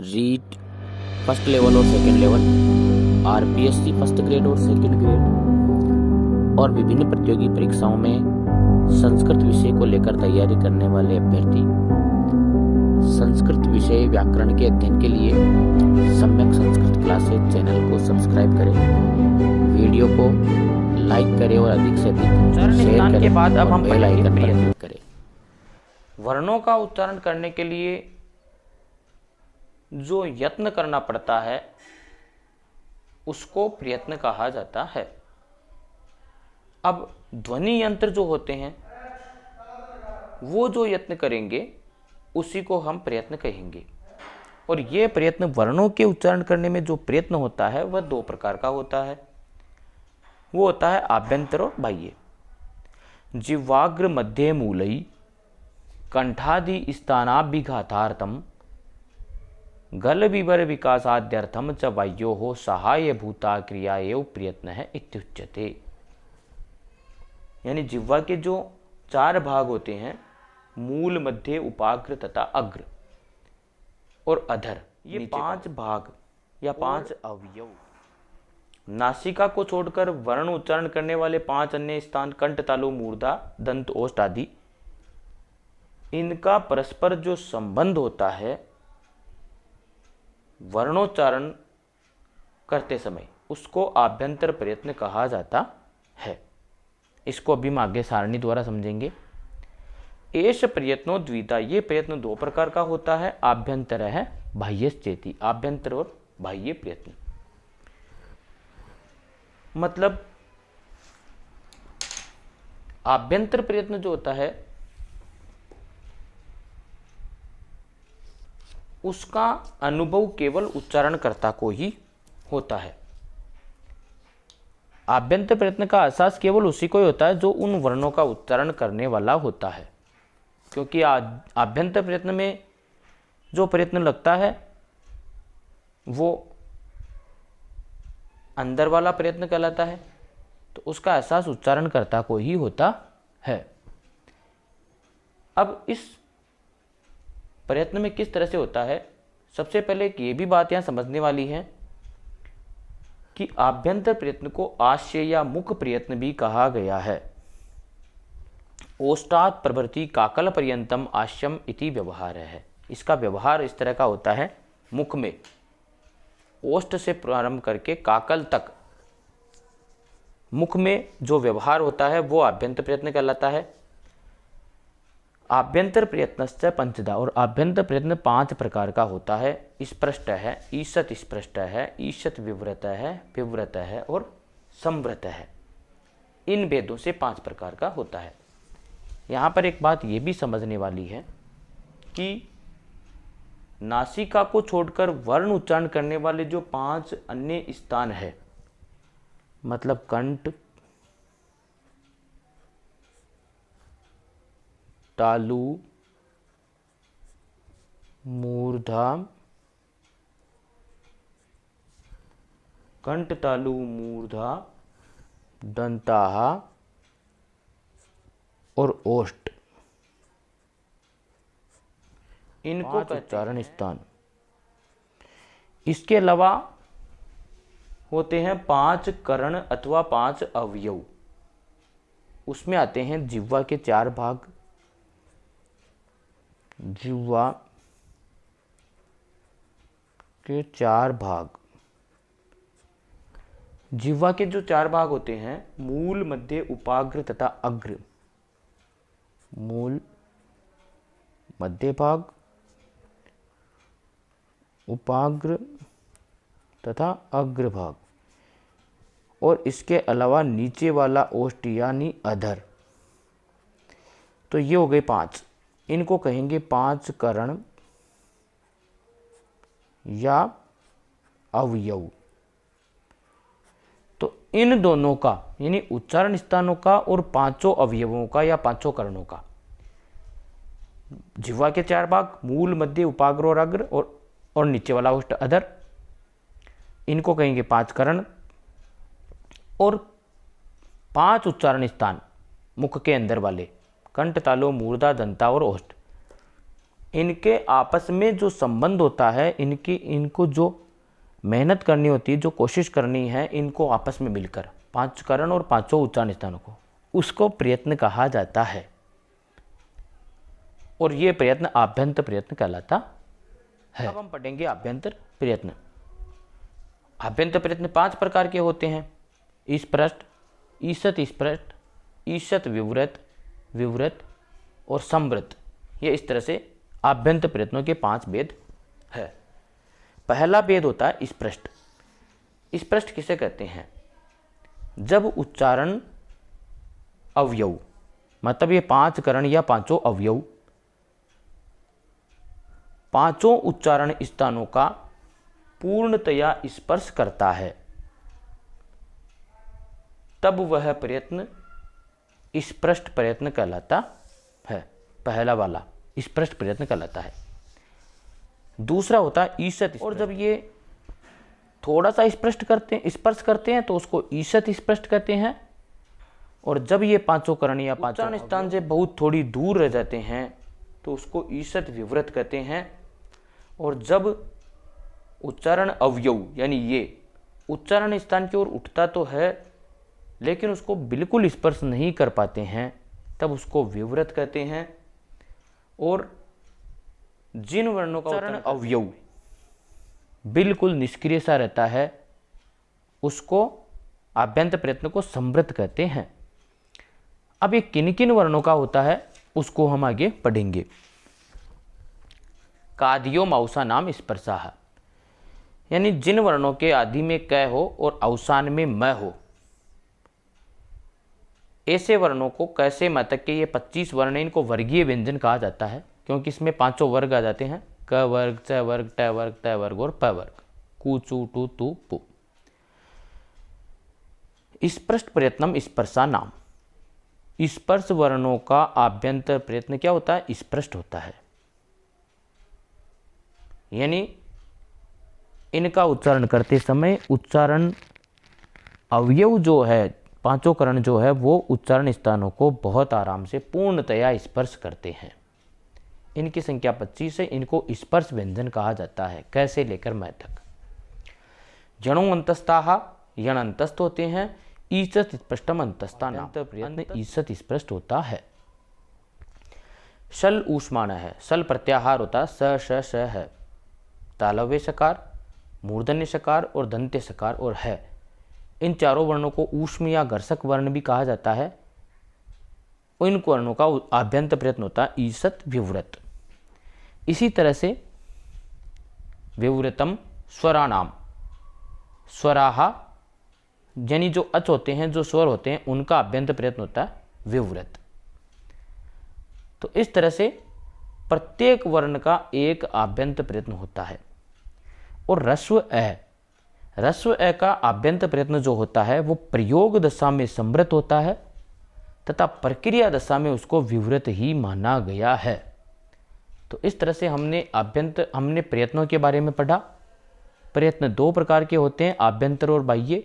REET first level और second level, RPSC first grade और second grade और विभिन्न प्रतियोगी परीक्षाओं में संस्कृत विषय को लेकर तैयारी करने वाले अभ्यर्थी संस्कृत विषय व्याकरण के अध्ययन के लिए सम्यक संस्कृत क्लासेज चैनल को सब्सक्राइब करें, वीडियो को लाइक करें और अधिक से अधिक शेयर करें। के बाद अब हम बेल आइकन पर क्लिक करें। वर्णों का उच्चारण करने के लिए जो यत्न करना पड़ता है उसको प्रयत्न कहा जाता है। अब ध्वनि यंत्र जो होते हैं वो जो यत्न करेंगे उसी को हम प्रयत्न कहेंगे। और ये प्रयत्न वर्णों के उच्चारण करने में जो प्रयत्न होता है वह दो प्रकार का होता है। वो होता है आभ्यंतर और बाह्य। जिह्वाग्र मध्य मूलई कंठादि स्थानाभिघातार्थम गल विवर विकासाद्यर्थम च वायो हो सहाय भूता क्रिया एवं प्रयत्न है इत्युच्यते। यानी जिह्वा के जो चार भाग होते हैं, मूल, मध्य, उपाग्र तथा अग्र और अधर, ये पांच भाग या पांच अवयव। नासिका को छोड़कर वर्ण उच्चारण करने वाले पांच अन्य स्थान कंठ, तालु, मूर्धा, दंत, ओष्ठ आदि, इनका परस्पर जो संबंध होता है वर्णोच्चारण करते समय उसको आभ्यंतर प्रयत्न कहा जाता है। इसको अभी हम आगे सारणी द्वारा समझेंगे। एष प्रयत्नो द्विधा, ये प्रयत्न दो प्रकार का होता है। आभ्यंतर है बाह्यश्चेति, आभ्यंतर और बाह्य प्रयत्न। मतलब आभ्यंतर प्रयत्न जो होता है उसका अनुभव केवल उच्चारणकर्ता को ही होता है। आभ्यंतर प्रयत्न का एहसास केवल उसी को ही होता है जो उन वर्णों का उच्चारण करने वाला होता है। क्योंकि आभ्यंतर प्रयत्न में जो प्रयत्न लगता है वो अंदर वाला प्रयत्न कहलाता है, तो उसका एहसास उच्चारणकर्ता को ही होता है। अब इस प्रयत्न में किस तरह से होता है, सबसे पहले ये भी बात यहां समझने वाली है कि आभ्यंतर प्रयत्न को आश्य या मुख प्रयत्न भी कहा गया है। ओष्ठात् प्रभृति काकल पर्यंतम आश्यम इति व्यवहार है। इसका व्यवहार इस तरह का होता है, मुख में ओष्ठ से प्रारंभ करके काकल तक मुख में जो व्यवहार होता है वो आभ्यंतर प्रयत्न कहलाता है। आभ्यंतर प्रयत्नश्च पंचधा, और आभ्यंतर प्रयत्न पांच प्रकार का होता है। स्पृष्ट है, ईषत स्पृष्ट है, ईषत विव्रत है, विव्रत है और संव्रत है। इन भेदों से पांच प्रकार का होता है। यहाँ पर एक बात ये भी समझने वाली है कि नासिका को छोड़कर वर्ण उच्चारण करने वाले जो पांच अन्य स्थान है, मतलब कंठ, तालु, मूर्धा, कंठ, तालु, मूर्धा, दंताः और ओष्ठ, इनको उच्चारण स्थान। इसके अलावा होते हैं पांच कर्ण अथवा पांच अवयव। उसमें आते हैं जिह्वा के चार भाग, जिह्वा के चार भाग। जिह्वा के जो चार भाग होते हैं, मूल, मध्य, उपाग्र तथा अग्र। मूल, मध्य भाग, उपाग्र तथा अग्र भाग, और इसके अलावा नीचे वाला ओष्ठ यानी अधर। तो ये हो गए पांच। इनको कहेंगे पांच कर्ण या अवयव। तो इन दोनों का यानी उच्चारण स्थानों का और पांचों अवयवों का या पांचों कर्णों का, जिह्वा के चार भाग, मूल, मध्य, उपाग्र और अग्र, और नीचे वाला ओष्ठ अधर, इनको कहेंगे पांच कर्ण। और पांच उच्चारण स्थान मुख के अंदर वाले, कंठ, तालु, मूर्धा, दंता और ओष्ठ, इनके आपस में जो संबंध होता है, इनको जो मेहनत करनी होती है, जो कोशिश करनी है, इनको आपस में मिलकर 5 करण और 5 उच्चारण स्थानों को, उसको प्रयत्न कहा जाता है। और ये प्रयत्न आभ्यंतर प्रयत्न कहलाता है। अब हम पढ़ेंगे आभ्यंतर प्रयत्न। आभ्यंतर प्रयत्न 5 प्रकार के होते हैं। स्पृष्ट, ईषत स्पृष्ट, ईषत विवृत, विवृत और संवृत। ये इस तरह से आभ्यंतर प्रयत्नों के 5 भेद है। पहला भेद होता है स्पृष्ट। स्पृष्ट किसे कहते हैं? जब उच्चारण अवयव, मतलब ये 5 करण या 5 अवयव 5 उच्चारण स्थानों का पूर्णतया स्पर्श करता है, तब वह प्रयत्न स्पृष्ट प्रयत्न कहलाता है। पहला वाला स्पृष्ट प्रयत्न कहलाता है। दूसरा होता है ईषत। और जब ये थोड़ा सा स्पष्ट करते हैं, स्पर्श करते हैं, तो उसको ईषत स्पष्ट कहते हैं। और जब ये 5 करण या 5 उच्चारण स्थान से बहुत थोड़ी दूर रह जाते हैं, तो उसको ईषत विवृत कहते हैं। और जब उच्चारण अवयव यानी ये उच्चारण स्थान की ओर उठता तो है, लेकिन उसको बिल्कुल स्पर्श नहीं कर पाते हैं, तब उसको विवृत कहते हैं। और जिन वर्णों का उच्चारण अवयव बिल्कुल निष्क्रिय सा रहता है, उसको आभ्यंतर प्रयत्न को संवृत कहते हैं। अब ये किन किन वर्णों का होता है, उसको हम आगे पढ़ेंगे। कादियो माउसा नाम स्पर्शाः, यानी जिन वर्णों के आदि में क हो और अवसान में म हो, ऐसे वर्णों को कैसे म तक के ये 25 वर्ण हैं, इनको वर्गीय व्यंजन कहा जाता है, क्योंकि इसमें 5 वर्ग आ जाते हैं। क वर्ग, च वर्ग, ट वर्ग, त वर्ग और प वर्ग। कु, चु, टु, तु, पु। स्पृष्ट प्रयत्नम स्पर्शा नाम। स्पर्श वर्णों का आभ्यंतर प्रयत्न क्या होता है? स्पृष्ट होता है। यानी इनका उच्चारण करते समय उच्चारण अवयव जो है, 5 करण जो है, वो उच्चारण स्थानों को बहुत आराम से पूर्णतया स्पर्श करते हैं। इनकी संख्या 25 है। इनको स्पर्श व्यंजन कहा जाता है, कैसे लेकर मैं तक। जणो अंतस्ताः, यण अंतस्थ होते हैं। ईषत स्पष्टम अंतस्था नाम। प्रयत्न ईषत स्पष्ट होता है। शल ऊष्माण है। शल प्रत्याहार होता है। स श श है। तालव्य सकार, मूर्धन्य सकार और दंत्य सकार और है। इन चारों वर्णों को ऊष्म या घर्षक वर्ण भी कहा जाता है। इन वर्णों का आभ्यंतर प्रयत्न होता है ईषत विवृत। इसी तरह से विवृतम स्वराणाम। स्वराहा यानी जो अच होते हैं, जो स्वर होते हैं, उनका आभ्यंतर प्रयत्न होता है विवृत। तो इस तरह से प्रत्येक वर्ण का एक आभ्यंतर प्रयत्न होता है। और ह्रस्व अ का आभ्यंतर प्रयत्न जो होता है वो प्रयोग दशा में संवृत होता है तथा प्रक्रिया दशा में उसको विवृत ही माना गया है। तो इस तरह से हमने प्रयत्नों के बारे में पढ़ा। प्रयत्न 2 प्रकार के होते हैं, आभ्यंतर और बाह्य।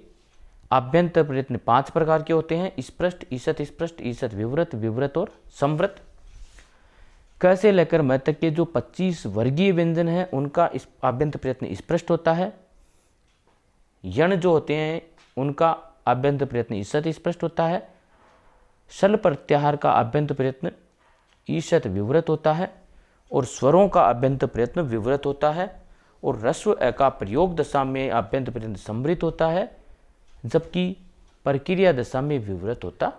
आभ्यंतर प्रयत्न 5 प्रकार के होते हैं, स्पृष्ट, ईषत स्पृष्ट, ईषत विवृत, विवृत और संवृत। कैसे लेकर मैं तक के जो 25 वर्गीय व्यंजन हैं, उनका आभ्यंतर प्रयत्न स्पृष्ट होता है। यण जो होते हैं, उनका आभ्यंतर प्रयत्न ईषत स्पष्ट होता है। शल प्रत्याहार का आभ्यंतर प्रयत्न ईषत विवृत होता है। और स्वरों का आभ्यंतर प्रयत्न विवृत होता है। और ह्रस्व अ का प्रयोग दशा में आभ्यंतर प्रयत्न संवृत होता है, जबकि प्रक्रिया दशा में विवृत होता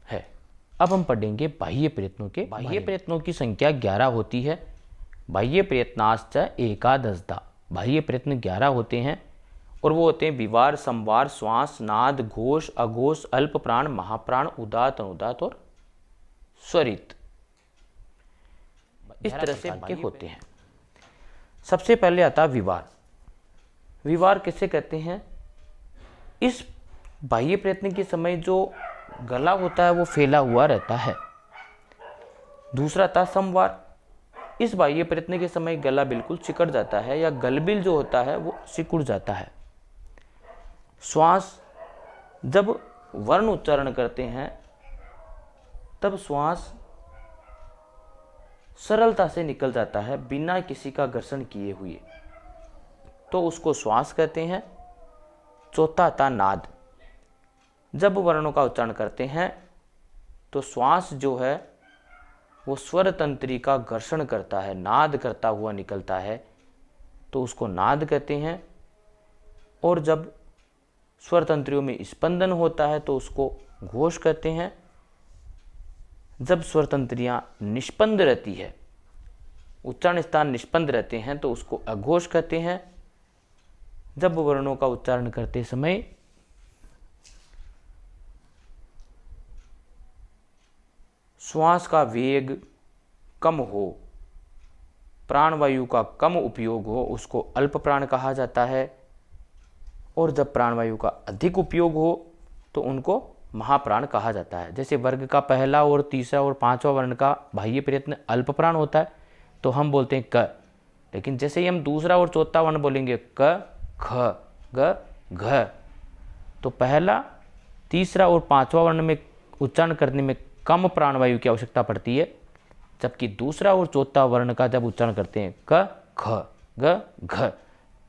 है। अब हम पढ़ेंगे बाह्य प्रयत्नों के। बाह्य प्रयत्नों की संख्या 11 होती है। बाह्य प्रयत्नाश्च एकादशदा। बाह्य प्रयत्न 11 होते हैं और वो होते हैं विवार, संवार, श्वास, नाद, घोष, अघोष, अल्प प्राण, महाप्राण, उदात, अनुदात और स्वरित। इस तरह से के होते हैं। सबसे पहले आता है विवार। विवार किसे कहते हैं? इस बाह्य प्रयत्न के समय जो गला होता है वो फैला हुआ रहता है। दूसरा था संवार। इस बाह्य प्रयत्न के समय गला बिल्कुल सिकुड़ जाता है या गलबिल जो होता है वो सिकुड़ जाता है। श्वास, जब वर्ण उच्चारण करते हैं तब श्वास सरलता से निकल जाता है बिना किसी का घर्षण किए हुए, तो उसको श्वास कहते हैं। चौथा था नाद। जब वर्णों का उच्चारण करते हैं तो श्वास जो है वो स्वर तंत्री का घर्षण करता है, नाद करता हुआ निकलता है, तो उसको नाद कहते हैं। और जब स्वर तंत्रियों में स्पंदन होता है तो उसको घोष कहते हैं। जब स्वर तंत्रियां निष्पंद रहती है, उच्चारण स्थान निष्पंद रहते हैं, तो उसको अघोष कहते हैं। जब वर्णों का उच्चारण करते समय श्वास का वेग कम हो, प्राणवायु का कम उपयोग हो, उसको अल्प प्राण कहा जाता है। और जब प्राणवायु का अधिक उपयोग हो तो उनको महाप्राण कहा जाता है। जैसे वर्ग का पहला और तीसरा और पांचवा वर्ण का बाह्य प्रयत्न अल्प प्राण होता है तो हम बोलते हैं क, लेकिन जैसे ही हम दूसरा और चौथा वर्ण बोलेंगे क, ख, ग, घ, तो पहला, तीसरा और पांचवा वर्ण में उच्चारण करने में कम प्राणवायु की आवश्यकता पड़ती है, जबकि दूसरा और चौथा वर्ण का जब उच्चारण करते हैं क, ख, ग, घ,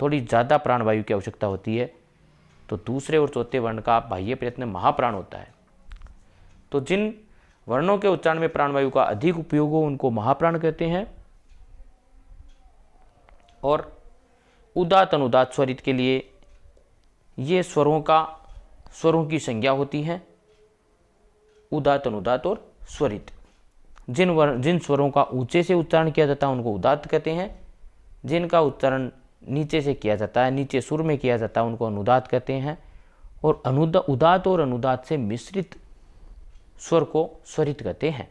थोड़ी ज़्यादा प्राणवायु की आवश्यकता होती है, तो दूसरे और चौथे वर्ण का बाह्य प्रयत्न महाप्राण होता है। तो जिन वर्णों के उच्चारण में प्राणवायु का अधिक उपयोग हो उनको महाप्राण कहते हैं। और उदात्त अनुदात्त स्वरित के लिए ये स्वरों की संज्ञा होती है, उदात्त अनुदात्त और स्वरित। जिन स्वरों का ऊंचे से उच्चारण किया जाता है उनको उदात्त कहते हैं, जिनका उच्चारण नीचे से किया जाता है, नीचे सुर में किया जाता है, उनको अनुदात्त कहते हैं। और उदात्त और अनुदात्त से मिश्रित स्वर को स्वरित कहते हैं।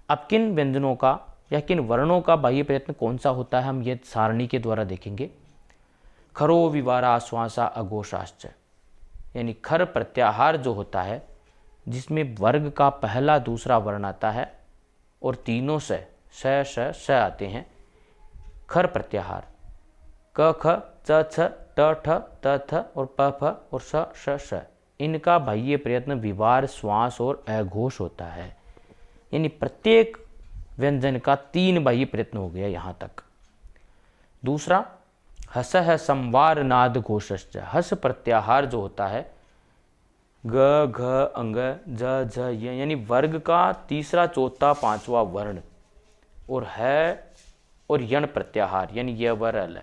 अब किन व्यंजनों का या किन वर्णों का बाह्य प्रयत्न कौन सा होता है हम ये सारणी के द्वारा देखेंगे। खरो विवारा श्वासा अघोषाश्च, यानी खर प्रत्याहार जो होता है जिसमें वर्ग का पहला दूसरा वर्ण आता है और तीनों से श आते हैं। खर प्रत्याहार क, ख, च, छ, ट, ठ, त, थ और प, फ और श, इनका बाह्य प्रयत्न विवार, श्वास और अघोष होता है। यानी प्रत्येक व्यंजन का 3 बाह्य प्रयत्न हो गया यहाँ तक। दूसरा हस है संवार नाद घोषश्च, हस प्रत्याहार जो होता है ग, घ, अंग, ज, झ, य, यानी वर्ग का तीसरा, चौथा, पांचवा वर्ण, और है और यण प्रत्याहार यानी य, व, र, ल,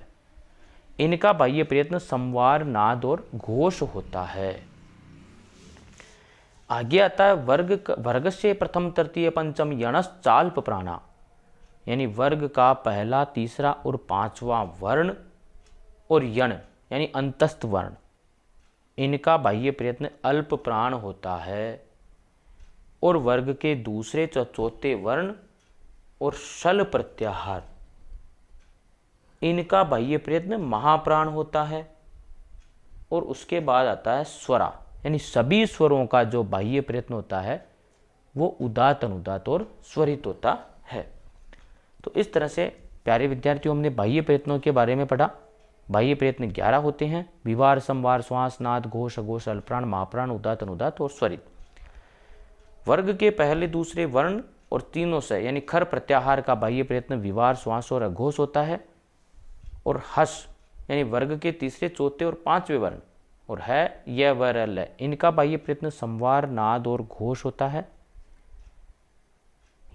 इनका बाह्य प्रयत्न संवार, नाद और घोष होता है। आगे आता है वर्ग से प्रथम, तृतीय, पंचम यणश्चाल्प प्राणा, यानी वर्ग का पहला, तीसरा और पांचवा वर्ण और यण यानी अंतस्थ वर्ण, इनका बाह्य प्रयत्न अल्प प्राण होता है। और वर्ग के दूसरे, चौथे वर्ण और शल प्रत्याहार, इनका बाह्य प्रयत्न महाप्राण होता है। और उसके बाद आता है स्वरा, यानी सभी स्वरों का जो बाह्य प्रयत्न होता है वो उदात्त, अनुदात्त और स्वरित होता है। तो इस तरह से प्यारे विद्यार्थियों हमने बाह्य प्रयत्नों के बारे में पढ़ा। बाह्य प्रयत्न 11 होते हैं, विवार, संवार, श्वास, नाद, घोष, अघोष, अल्पप्राण, महाप्राण, उदात्त, अनुदात्त और स्वरित। वर्ग के पहले दूसरे वर्ण और तीनों से यानी खर प्रत्याहार का बाह्य प्रयत्न विवार, श्वास और अघोष होता है। और हस यानी वर्ग के तीसरे, चौथे और पांचवें वर्ण और है, य, व, र, ल, इनका बाह्य प्रयत्न संवार, नाद और घोष होता है।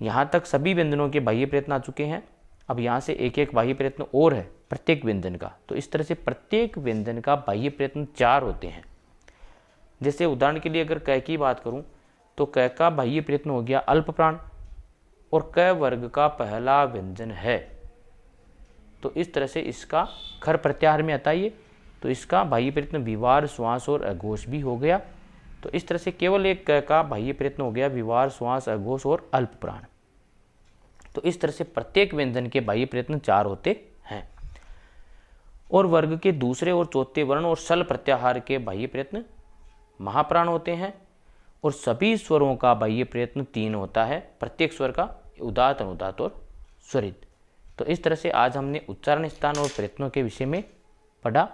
यहां तक सभी व्यंजनों के बाह्य प्रयत्न आ चुके हैं। अब यहां से एक एक बाह्य प्रयत्न और है प्रत्येक व्यंजन का। तो इस तरह से प्रत्येक व्यंजन का बाह्य प्रयत्न 4 होते हैं। जैसे उदाहरण के लिए अगर क की बात करूं तो क का बाह्य प्रयत्न हो गया अल्प प्राण और क वर्ग का पहला व्यंजन है, तो इस तरह से इसका खर प्रत्याहार में आता है। तो इसका बाह्य प्रयत्न विवार, श्वास और अघोष भी हो गया। तो इस तरह से केवल एक क का बाह्य प्रयत्न हो गया विवार, श्वास, अघोष और अल्प प्राण। तो इस तरह से प्रत्येक व्यंजन के बाह्य प्रयत्न 4 होते हैं। और वर्ग के दूसरे और चौथे वर्ण और शल प्रत्याहार के बाह्य प्रयत्न महाप्राण होते हैं। और सभी स्वरों का बाह्य प्रयत्न 3 होता है, प्रत्येक स्वर का उदात्त, अनुदात्त और स्वरित। तो इस तरह से आज हमने उच्चारण स्थान और प्रयत्नों के विषय में पढ़ा।